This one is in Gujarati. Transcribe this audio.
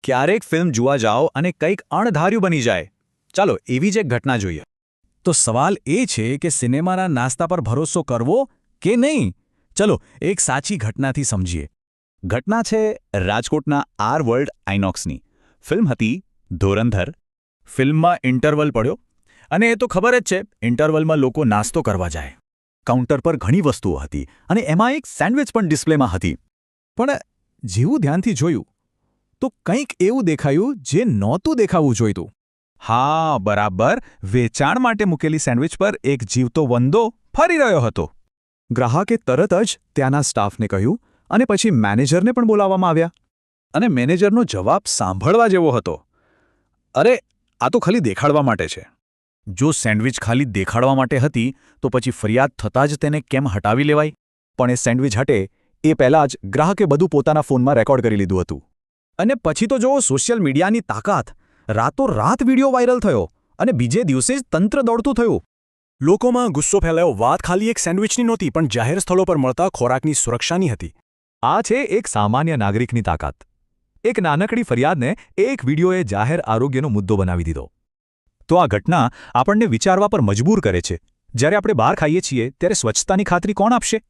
ક્યારેક ફિલ્મ જોવા જાઓ અને કંઈક અણધાર્યું બની જાય. ચાલો એવી જ એક ઘટના જોઈએ. તો સવાલ એ છે કે સિનેમાના નાસ્તા પર ભરોસો કરવો કે નહીં? ચલો એક સાચી ઘટનાથી સમજીએ. ઘટના છે રાજકોટના આર વર્લ્ડ આઇનોક્સની. ફિલ્મ હતી ધુરંધર. ફિલ્મમાં ઇન્ટરવલ પડ્યો અને એ તો ખબર જ છે, ઇન્ટરવલમાં લોકો નાસ્તો કરવા જાય. કાઉન્ટર પર ઘણી વસ્તુઓ હતી અને એમાં એક સેન્ડવિચ પણ ડિસ્પ્લેમાં હતી. પણ જેવું ધ્યાનથી જોયું તો કંઈક એવું દેખાયું જે નહોતું દેખાવું જોઈતું. હા, બરાબર. વેચાણ માટે મૂકેલી સેન્ડવિચ પર એક જીવતો વંદો ફરી રહ્યો હતો. ગ્રાહકે તરત જ ત્યાંના સ્ટાફને કહ્યું અને પછી મેનેજરને પણ બોલાવવામાં આવ્યા. અને મેનેજરનો જવાબ સાંભળવા જેવો હતો. અરે, આ તો ખાલી દેખાડવા માટે છે. જો સેન્ડવિચ ખાલી દેખાડવા માટે હતી તો પછી ફરિયાદ થતાં જ તેને કેમ હટાવી લેવાય? પણ એ સેન્ડવિચ હટે એ પહેલાં જ ગ્રાહકે બધું પોતાના ફોનમાં રેકોર્ડ કરી લીધું હતું. અને પછી તો જુઓ સોશિયલ મીડિયાની તાકાત. રાતોરાત વિડીયો વાયરલ થયો અને બીજે દિવસે જ તંત્ર દોડતું થયું. લોકોમાં ગુસ્સો ફેલાયો. વાત ખાલી એક સેન્ડવિચની નહોતી, પણ જાહેર સ્થળો પર મળતા ખોરાકની સુરક્ષાની હતી. આ છે એક સામાન્ય નાગરિકની તાકાત. એક નાનકડી ફરિયાદને એક વિડીયોએ જાહેર આરોગ્યનો મુદ્દો બનાવી દીધો. તો આ ઘટના આપણને વિચારવા પર મજબૂર કરે છે. જ્યારે આપણે બહાર ખાઈએ છીએ ત્યારે સ્વચ્છતાની ખાતરી કોણ આપશે?